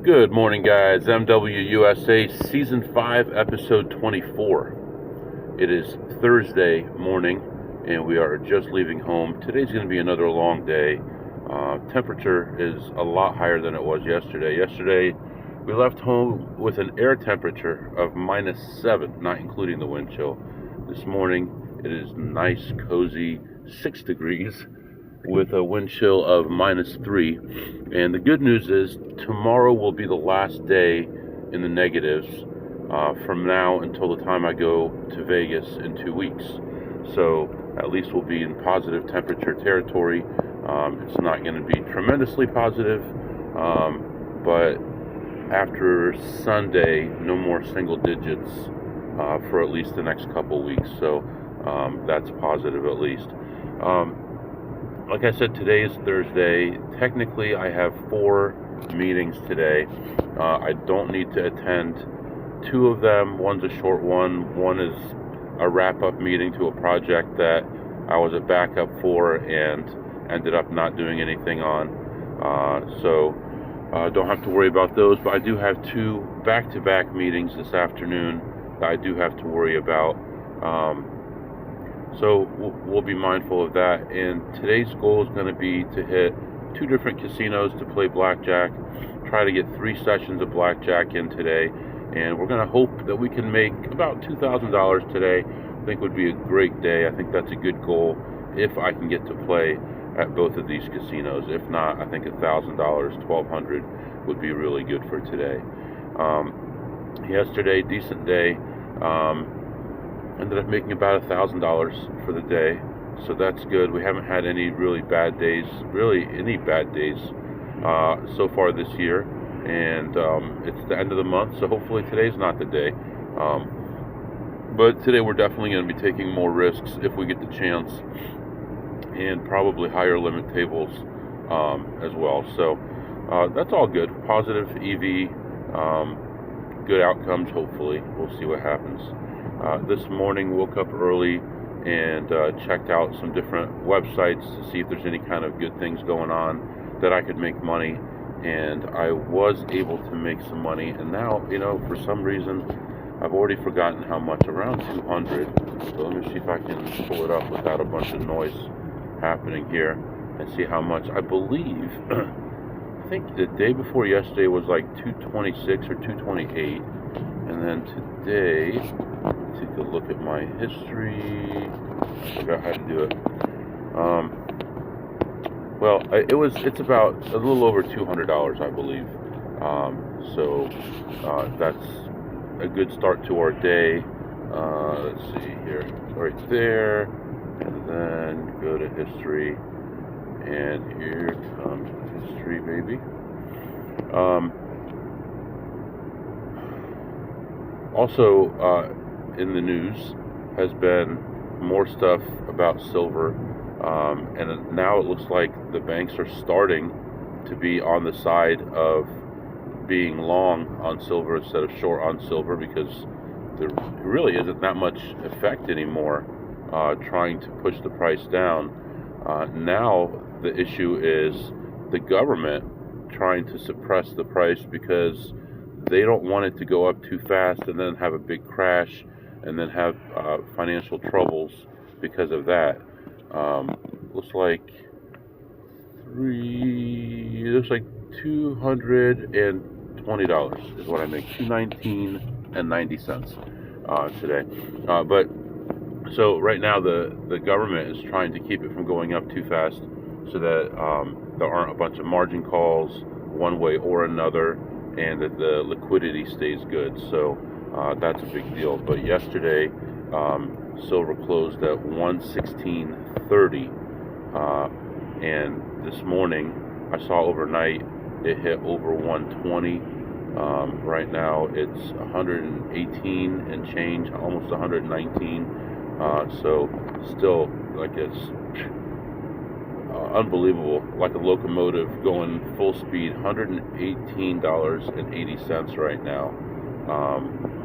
Good morning, guys. MWUSA Season 5, Episode 24. It is Thursday morning, and we are just leaving home. Today's going to be another long day. Temperature is a lot higher than it was yesterday. Yesterday, we left home with an air temperature of -7, not including the wind chill. This morning, it is nice, cozy 6 degrees with a wind chill of -3. And the good news is tomorrow will be the last day in the negatives from now until the time I go to Vegas in 2 weeks. So at least we'll be in positive temperature territory. It's not going to be tremendously positive, but after Sunday, no more single digits for at least the next couple weeks. So that's positive at least. Like I said, today is Thursday. Technically, I have 4 meetings today. I don't need to attend 2 of them. One's a short one. One is a wrap-up meeting to a project that I was a backup for and ended up not doing anything on. So don't have to worry about those. But I do have 2 back-to-back meetings this afternoon that I do have to worry about. So we'll be mindful of that. And today's goal is going to be to hit 2 different casinos to play blackjack, try to get 3 sessions of blackjack in today. And we're going to hope that we can make about $2,000 today. I think would be a great day. I think that's a good goal if I can get to play at both of these casinos. If not, I think $1,000, $1,200 would be really good for today. Yesterday, decent day. Ended up making about $1,000 for the day, so that's good. We haven't had any really bad days so far this year, and it's the end of the month, so hopefully today's not the day. But today we're definitely going to be taking more risks if we get the chance, and probably higher limit tables as well. So that's all good. Positive EV, good outcomes. Hopefully, we'll see what happens. This morning, woke up early and checked out some different websites to see if there's any kind of good things going on that I could make money. And I was able to make some money. And now, for some reason, I've already forgotten how much, around 200. So let me see if I can pull it up without a bunch of noise happening here and see how much. I believe, I think the day before yesterday was like 226 or 228. And then today, take a look at my history. I forgot how to do it. It's about a little over $200, I believe. So that's a good start to our day. Let's see here, right there, and then go to history. And here comes history, baby. Also, in the news has been more stuff about silver, and now it looks like the banks are starting to be on the side of being long on silver instead of short on silver, because there really isn't that much effect anymore trying to push the price down. Now the issue is the government trying to suppress the price because they don't want it to go up too fast and then have a big crash and then have financial troubles because of that. Looks like $220 is what I make. $219.90 today. But so right now the government is trying to keep it from going up too fast so that there aren't a bunch of margin calls one way or another, and that the liquidity stays good. So that's a big deal. But yesterday, silver closed at 116.30, and this morning I saw overnight it hit over 120. Right now it's 118 and change, almost 119. So still, like, it's unbelievable, like a locomotive going full speed. $118.80 right now,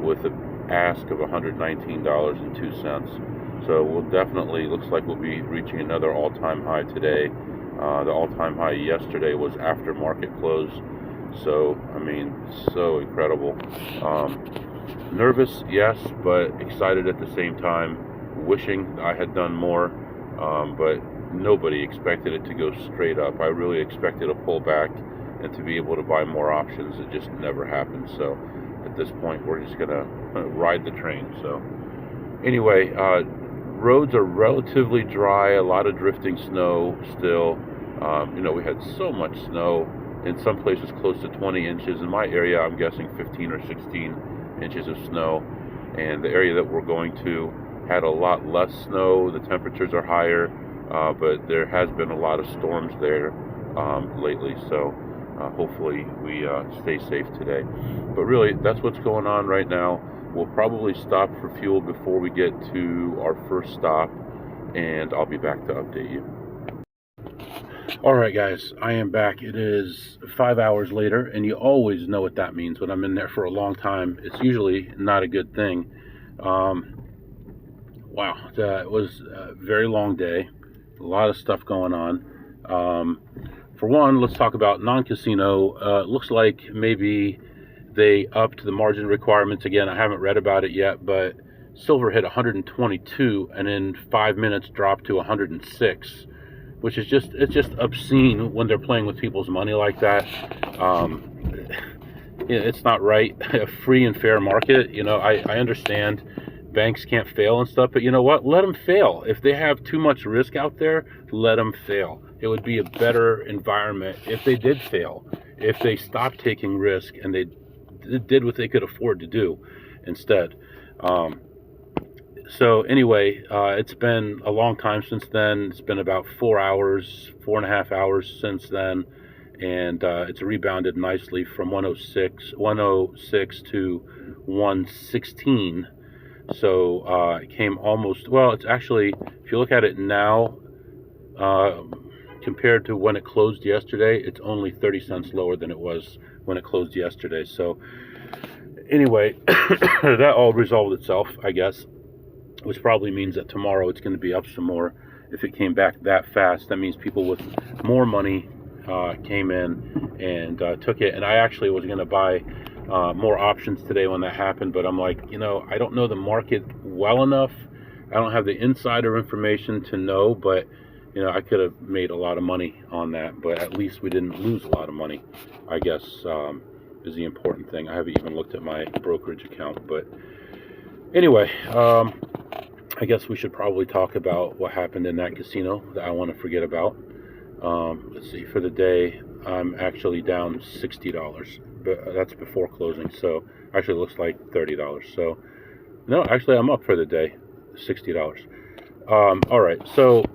with an ask of $119.02. So we'll definitely, looks like we'll be reaching another all-time high today. The all-time high yesterday was after market close. So, I mean, so incredible. Nervous, yes, but excited at the same time. Wishing I had done more, but nobody expected it to go straight up. I really expected a pullback and to be able to buy more options. It just never happened. So, at this point, we're just gonna ride the train. So, anyway, roads are relatively dry. A lot of drifting snow still. We had so much snow. In some places, close to 20 inches. In my area, I'm guessing 15 or 16 inches of snow. And the area that we're going to had a lot less snow. The temperatures are higher, but there has been a lot of storms there lately. So hopefully we stay safe today. But really, that's what's going on right now. We'll probably stop for fuel before we get to our first stop, and I'll be back to update you. All right, guys, I am back. It is 5 hours later, and you always know what that means when I'm in there for a long time. It's usually not a good thing. Wow, it was a very long day, a lot of stuff going on. For one, let's talk about non-casino. Looks like maybe they upped the margin requirements again. I haven't read about it yet, but silver hit 122 and in 5 minutes dropped to 106, which is it's just obscene when they're playing with people's money like that. It's not right. A free and fair market, I understand banks can't fail and stuff, but you know what? Let them fail. If they have too much risk out there, let them fail. It would be a better environment if they did fail, if they stopped taking risk and they did what they could afford to do instead. So anyway, it's been a long time since then. It's been about 4 hours, 4.5 hours since then, and it's rebounded nicely from 106 to 116. So it came almost, well, it's actually, if you look at it now, compared to when it closed yesterday, it's only 30 cents lower than it was when it closed yesterday. So anyway, that all resolved itself, I guess, which probably means that tomorrow it's going to be up some more. If it came back that fast, that means people with more money came in and took it. And I actually was going to buy more options today when that happened, but I'm like, I don't know the market well enough. I don't have the insider information to know, but I could have made a lot of money on that, but at least we didn't lose a lot of money, I guess, is the important thing. I haven't even looked at my brokerage account, but anyway, I guess we should probably talk about what happened in that casino that I want to forget about. Let's see, for the day, I'm actually down $60, but that's before closing, so actually it looks like $30. So, no, actually I'm up for the day, $60. All right, so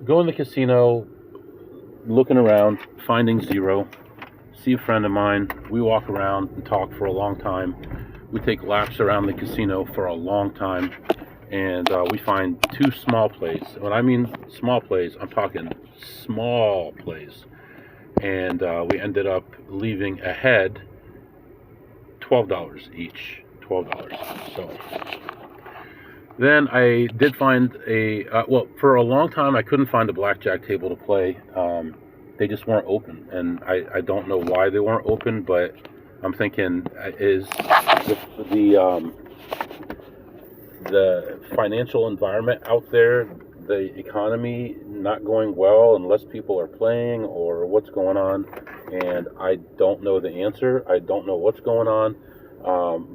go in the casino, looking around, finding zero. See a friend of mine. We walk around and talk for a long time. We take laps around the casino for a long time, and we find two small plays. When I mean small plays, I'm talking small plays. And we ended up leaving ahead $12 each. $12. So then I did find for a long time I couldn't find a blackjack table to play. They just weren't open, and I don't know why they weren't open, but I'm thinking, is the financial environment out there, the economy not going well and less people are playing, or what's going on? And I don't know the answer. I don't know what's going on,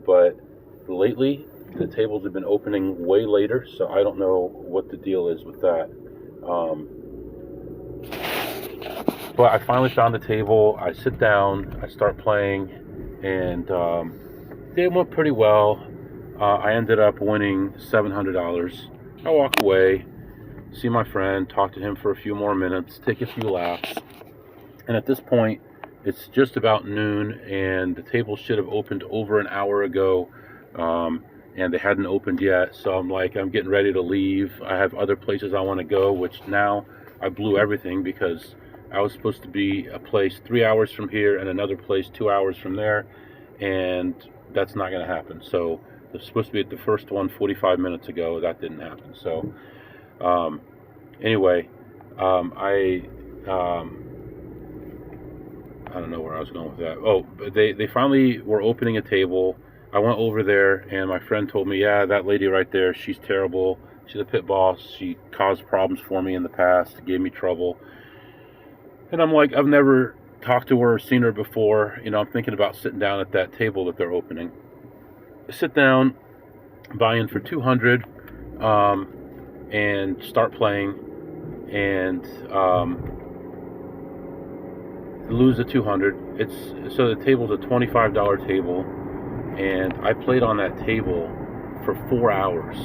but lately the tables have been opening way later, so I don't know what the deal is with that. But I finally found a table. I sit down, I start playing, and it went pretty well. I ended up winning $700. I walk away, see my friend, talk to him for a few more minutes, take a few laps, and at this point, it's just about noon, and the table should have opened over an hour ago, and they hadn't opened yet. So I'm getting ready to leave. I have other places I want to go, which now I blew everything because I was supposed to be a place 3 hours from here and another place 2 hours from there, and that's not going to happen. So it was supposed to be at the first one 45 minutes ago. That didn't happen. So anyway, don't know where I was going with that. Oh, they finally were opening a table. I went over there, and my friend told me, yeah, that lady right there, she's terrible. She's a pit boss. She caused problems for me in the past, gave me trouble. And I'm like, I've never talked to her or seen her before. I'm thinking about sitting down at that table that they're opening. I sit down, buy in for 200, and start playing, and lose the 200. So the table's a $25 table, and I played on that table for 4 hours,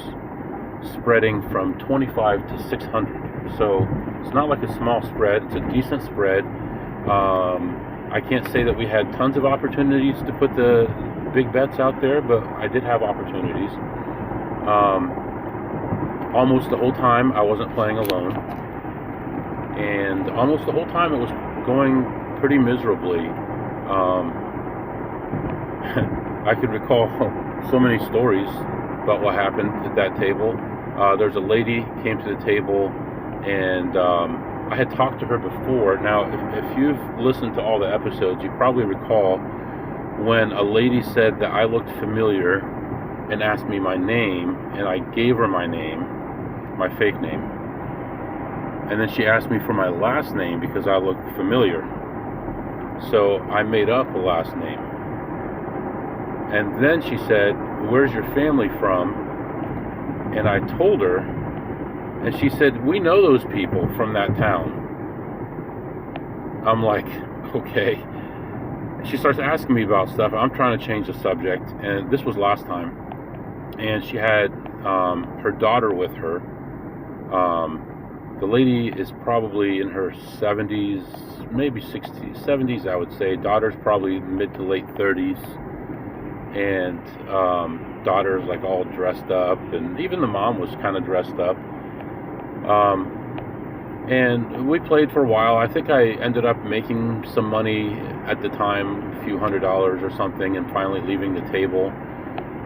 spreading from 25 to 600. So it's not like a small spread. It's a decent spread. I can't say that we had tons of opportunities to put the big bets out there, but I did have opportunities. Almost the whole time I wasn't playing alone, and almost the whole time it was going pretty miserably. I could recall so many stories about what happened at that table. There's a lady came to the table, and I had talked to her before. Now, if you've listened to all the episodes, you probably recall when a lady said that I looked familiar and asked me my name, and I gave her my name, my fake name. And then she asked me for my last name because I looked familiar. So I made up a last name. And then she said, "Where's your family from?" And I told her, and she said, "We know those people from that town." I'm like, okay. She starts asking me about stuff. I'm trying to change the subject, and this was last time. And she had her daughter with her. The lady is probably in her 70s, maybe 60s, 70s, I would say. Daughter's probably mid to late 30s. And daughter's like all dressed up, and even the mom was kind of dressed up. And we played for a while. I think I ended up making some money at the time, a few $100s or something, and finally leaving the table.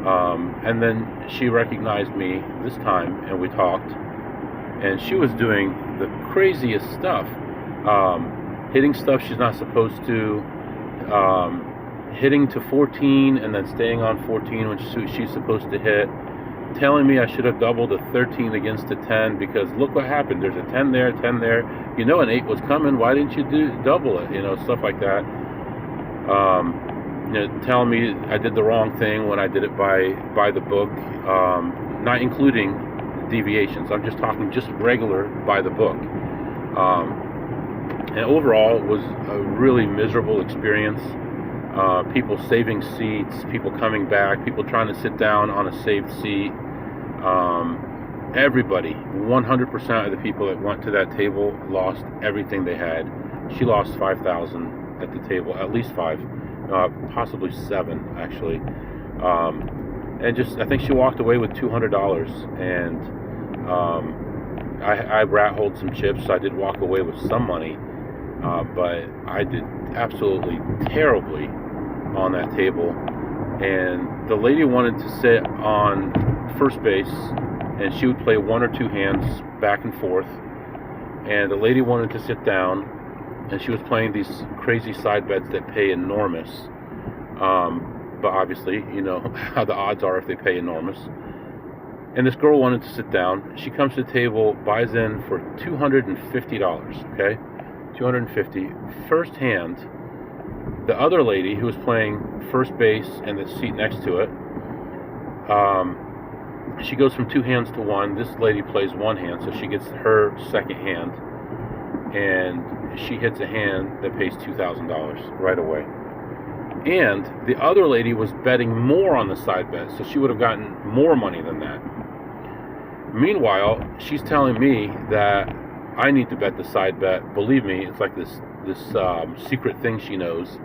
And then she recognized me this time, and we talked. And she was doing the craziest stuff, hitting stuff she's not supposed to, hitting to 14 and then staying on 14 when she's supposed to hit, telling me I should have doubled a 13 against a 10 because look what happened. There's a 10 there, 10 there. An 8 was coming. Why didn't you double it? Stuff like that. Telling me I did the wrong thing when I did it by the book, not including deviations. I'm just talking just regular by the book. And overall, it was a really miserable experience. People saving seats, people coming back, people trying to sit down on a saved seat. Everybody, 100% of the people that went to that table lost everything they had. She lost $5,000 at the table, at least 5, possibly 7 actually. And I think she walked away with $200. And I rat-holed some chips, so I did walk away with some money. But I did absolutely terribly on that table. And the lady wanted to sit on first base, and she would play 1 or 2 hands back and forth. And the lady wanted to sit down, and she was playing these crazy side bets that pay enormous. But obviously, you know how the odds are if they pay enormous. And this girl wanted to sit down. She comes to the table, buys in for $250, okay? $250. First hand, the other lady who was playing first base and the seat next to it, she goes from 2 hands to 1. This lady plays 1 hand, so she gets her second hand, and she hits a hand that pays $2,000 right away. And the other lady was betting more on the side bet, so she would have gotten more money than that. Meanwhile, she's telling me that I need to bet the side bet. Believe me, it's like this secret thing she knows,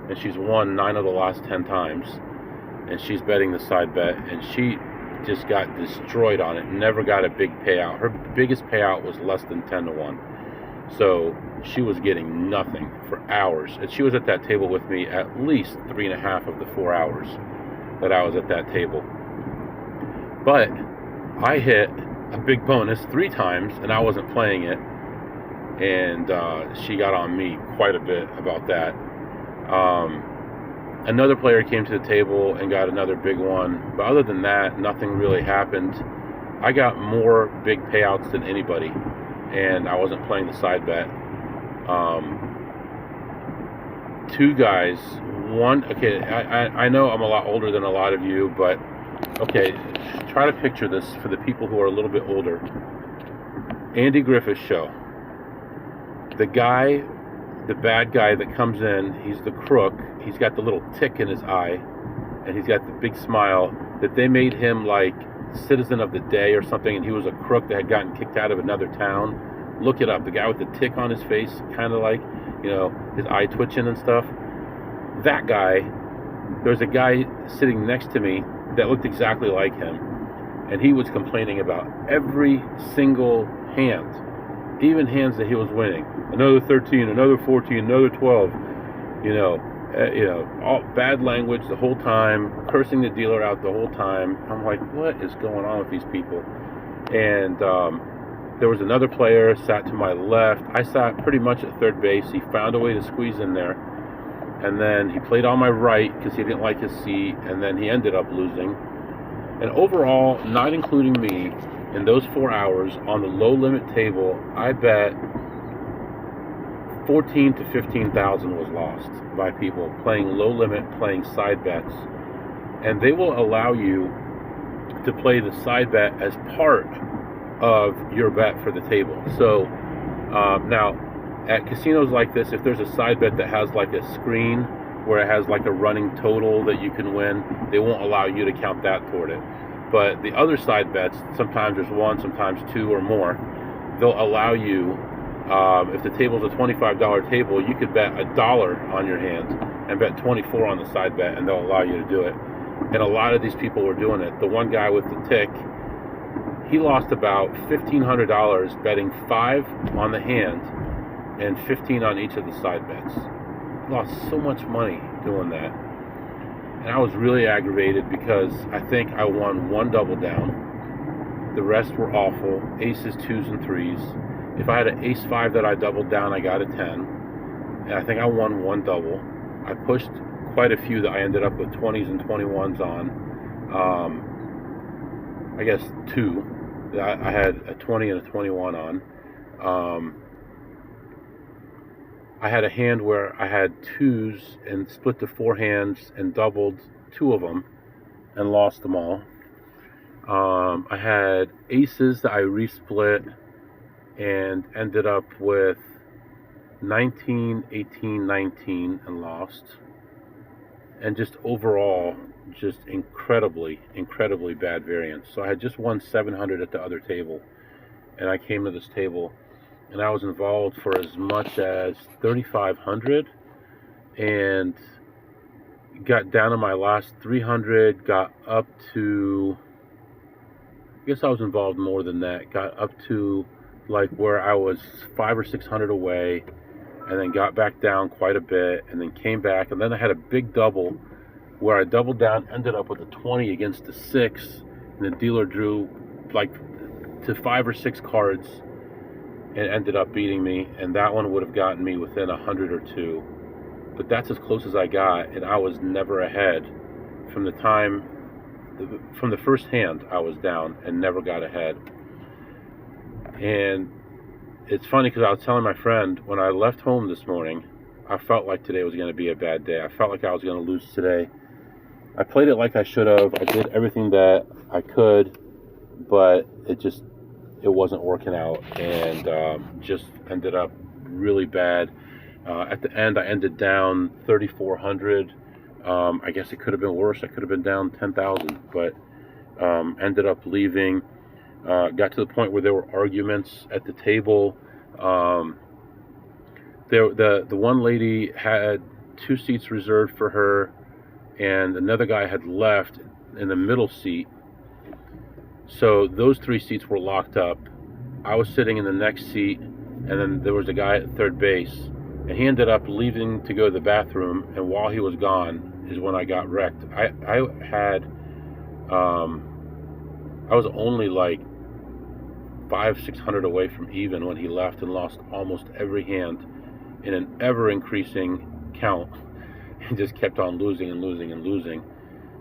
and she's won 9 of the last 10 times, and she's betting the side bet, and she just got destroyed on it. Never got a big payout. Her biggest payout was less than 10 to 1. So she was getting nothing for hours, and she was at that table with me at least 3.5 of the 4 hours that I was at that table. But I hit a big bonus 3 times, and I wasn't playing it, and she got on me quite a bit about that. Another player came to the table and got another big one, but other than that, nothing really happened. I got more big payouts than anybody, and I wasn't playing the side bet. Two guys, one, okay, I know I'm a lot older than a lot of you, but okay, try to picture this for the people who are a little bit older. Andy Griffith's show. The guy, the bad guy that comes in, he's the crook, he's got the little tick in his eye, and he's got the big smile, that they made him like citizen of the day or something, and he was a crook that had gotten kicked out of another town. Look it up. The guy with the tick on his face, kind of like, his eye twitching and stuff. That guy, there's a guy sitting next to me that looked exactly like him, and he was complaining about every single hand, even hands that he was winning. Another 13, another 14, another 12. All bad language the whole time, cursing the dealer out the whole time. I'm like, what is going on with these people? And there was another player sat to my left. I sat pretty much at third base. He found a way to squeeze in there, and then he played on my right because he didn't like his seat, and then he ended up losing. And overall, not including me, in those 4 hours on the low limit table, I bet 14 to 15,000 was lost by people playing low limit, playing side bets, and they will allow you to play the side bet as part of your bet for the table. So now at casinos like this, if there's a side bet that has like a screen where it has like a running total that you can win, they won't allow you to count that toward it. But the other side bets, sometimes there's one, sometimes two or more, they'll allow you, if the table's a $25 table, you could bet $1 on your hand and bet 24 on the side bet, and they'll allow you to do it. And a lot of these people were doing it. The one guy with the tick, he lost about $1,500 betting 5 on the hand and 15 on each of the side bets. He lost so much money doing that. And I was really aggravated because I think I won one double down. The rest were awful. Aces, 2s, and 3s. If I had an ace 5 that I doubled down, I got a 10. And I think I won one double. I pushed quite a few that I ended up with 20s and 21s on. I guess 2. I had a 20 and a 21 on. I had a hand where I had 2s and split to 4 hands and doubled 2 of them and lost them all. I had aces that I resplit and ended up with 19, 18, 19 and lost. And just overall, just incredibly bad variance. So I had just won 700 at the other table, and I came to this table and I was involved for as much as 3,500 and got down to my last 300, got up to, I guess I was involved more than that, got up to like where I was 500 or 600 away, and then got back down quite a bit, and then came back, and then I had a big double where I doubled down, ended up with a 20 against a 6, and the dealer drew like to 5 or 6 cards and ended up beating me, and that one would have gotten me within 100 or 2. But that's as close as I got, and I was never ahead from the first hand. I was down and never got ahead. And it's funny because I was telling my friend, when I left home this morning, I felt like today was going to be a bad day. I felt like I was going to lose today. I played it like I should have. I did everything that I could, but it wasn't working out, and just ended up really bad. At the end, I ended down 3,400. I guess it could have been worse. I could have been down 10,000, but ended up leaving. Got to the point where there were arguments at the table. The one lady had 2 seats reserved for her, and another guy had left in the middle seat. So those 3 seats were locked up. I was sitting in the next seat, and then there was a guy at third base, and he ended up leaving to go to the bathroom, and while he was gone is when I got wrecked. I was only like 500-600 away from even when he left, and lost almost every hand in an ever-increasing count. and just kept on losing and losing and losing.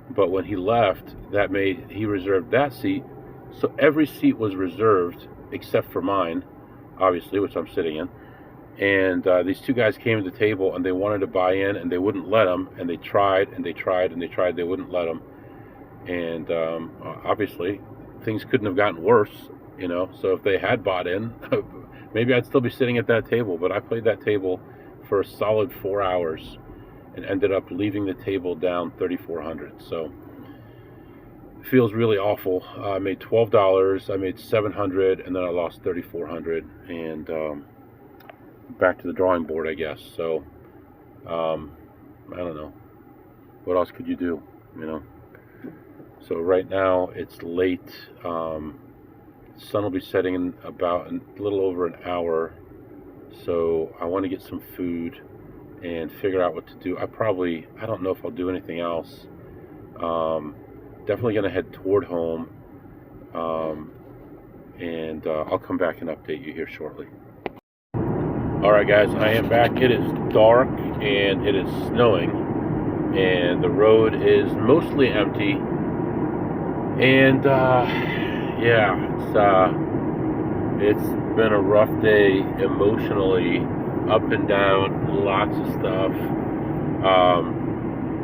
But when he left, he reserved that seat. So every seat was reserved except for mine, obviously, which I'm sitting in. And these two guys came to the table and they wanted to buy in, and they wouldn't let them. And they tried and they tried and they tried. They wouldn't let them. And obviously, things couldn't have gotten worse, So if they had bought in, maybe I'd still be sitting at that table. But I played that table for a solid 4 hours and ended up leaving the table down $3,400. So it feels really awful. I made $12. I made $700, and then I lost $3,400. And back to the drawing board, I guess. So I don't know. What else could you do? So right now it's late. The sun will be setting in about a little over an hour. So I want to get some food and figure out what to do. I don't know if I'll do anything else. Definitely going to head toward home. And I'll come back and update you here shortly. Alright guys, I am back. It is dark and it is snowing. And the road is mostly empty. And it's been a rough day emotionally, up and down, lots of stuff.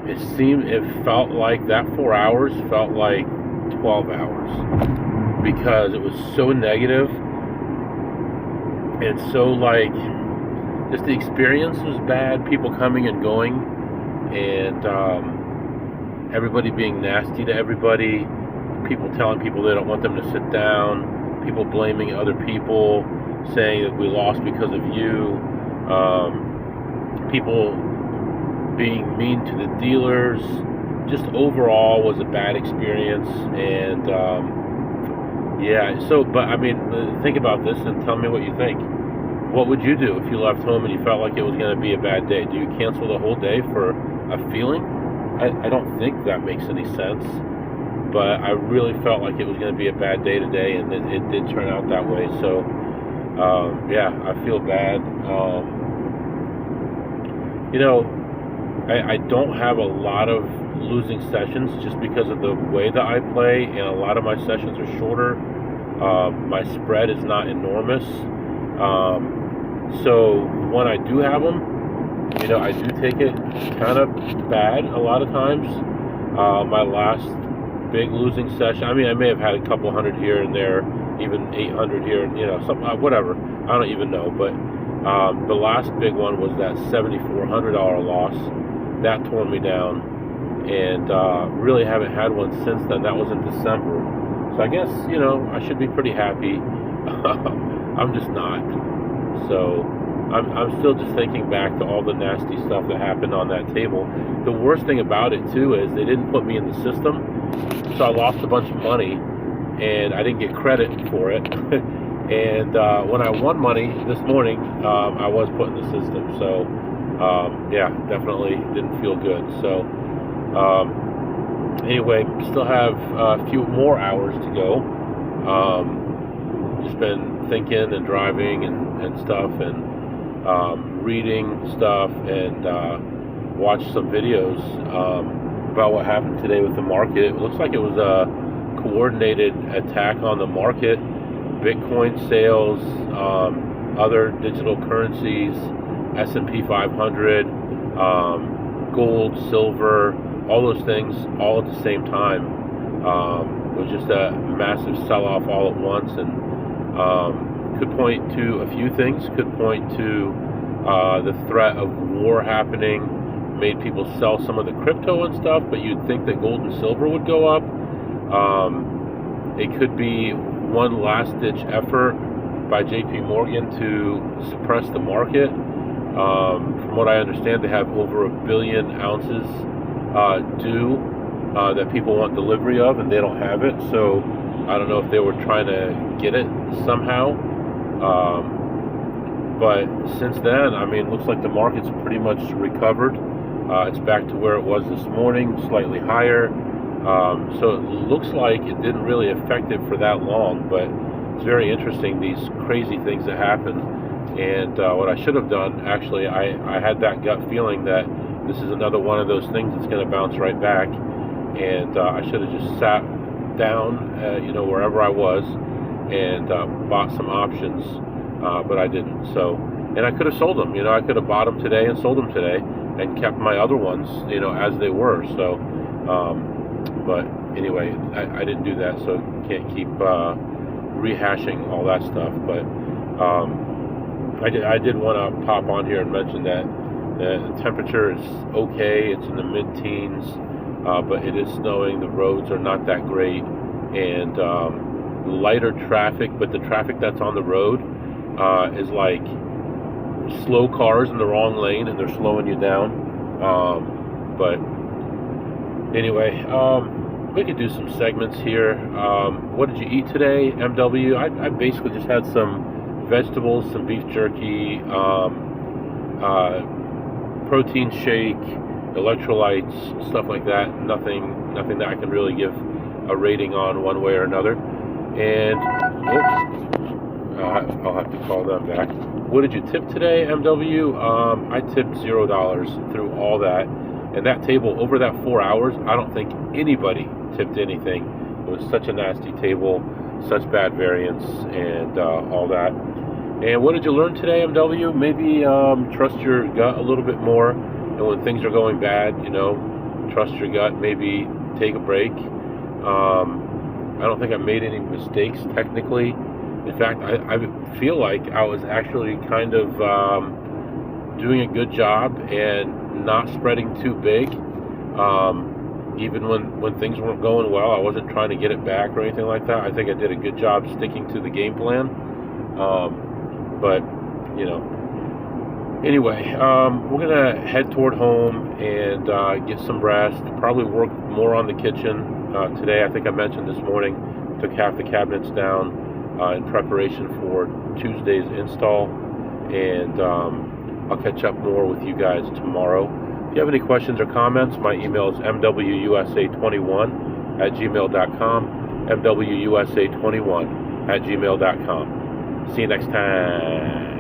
It felt like that 4 hours felt like 12 hours because it was so negative and so just the experience was bad, people coming and going, and everybody being nasty to everybody, people telling people they don't want them to sit down, people blaming other people, saying that we lost because of you, people being mean to the dealers. Just overall was a bad experience. And think about this and tell me what you think. What would you do if you left home and you felt like it was going to be a bad day? Do you cancel the whole day for a feeling? I don't think that makes any sense. But I really felt like it was going to be a bad day today, and it did turn out that way. So, I feel bad. I don't have a lot of losing sessions just because of the way that I play, and a lot of my sessions are shorter. My spread is not enormous. So when I do have them, I do take it kind of bad a lot of times. My last big losing session, I may have had a couple hundred here and there, even 800 here, and something, whatever. I don't even know, but the last big one was that $7,400 loss. That tore me down, and really haven't had one since then. That was in December. So I guess, I should be pretty happy. I'm just not. So I'm still just thinking back to all the nasty stuff that happened on that table. The worst thing about it, too, is they didn't put me in the system. So I lost a bunch of money, and I didn't get credit for it. And when I won money this morning, I was put in the system. So, definitely didn't feel good. So, anyway, still have a few more hours to go. Just been thinking and driving and stuff, and reading stuff, and watched some videos about what happened today with the market. It looks like it was a coordinated attack on the market. Bitcoin sales, other digital currencies, S&P 500, gold, silver, all those things all at the same time. It was just a massive sell-off all at once, and could point to a few things. Could point to the threat of war happening, made people sell some of the crypto and stuff, but you'd think that gold and silver would go up. It could be one last-ditch effort by JP Morgan to suppress the market. From what I understand, they have over 1 billion ounces due that people want delivery of, and they don't have it. So I don't know if they were trying to get it somehow. But since then, it looks like the market's pretty much recovered. It's back to where it was this morning, slightly higher. So it looks like it didn't really affect it for that long, but it's very interesting, these crazy things that happen. And what I should have done, actually, I had that gut feeling that this is another one of those things that's going to bounce right back. And I should have just sat down, wherever I was, and bought some options, but I didn't. So, and I could have sold them. I could have bought them today and sold them today, and kept my other ones, as they were. So, but anyway, I didn't do that, so can't keep rehashing all that stuff. But I did want to pop on here and mention that the temperature is okay. It's in the mid-teens, but it is snowing. The roads are not that great, and lighter traffic. But the traffic that's on the road is like slow cars in the wrong lane, and they're slowing you down. But anyway, we could do some segments here. What did you eat today, MW? I basically just had some vegetables, some beef jerky, protein shake, electrolytes, stuff like that. Nothing that I can really give a rating on one way or another. And I'll have to call them back. What did you tip today, MW? I tipped $0 through all that. And that table, over that 4 hours, I don't think anybody tipped anything. It was such a nasty table, such bad variance, and all that. And what did you learn today, MW? Maybe trust your gut a little bit more. And when things are going bad, trust your gut. Maybe take a break. I don't think I made any mistakes technically. In fact, I feel like I was actually kind of doing a good job and not spreading too big. Even when things weren't going well, I wasn't trying to get it back or anything like that. I think I did a good job sticking to the game plan. But, anyway, we're going to head toward home and get some rest. Probably work more on the kitchen today. I think I mentioned this morning, took half the cabinets down in preparation for Tuesday's install. And I'll catch up more with you guys tomorrow. If you have any questions or comments, my email is mwusa21@gmail.com, mwusa21@gmail.com. See you next time.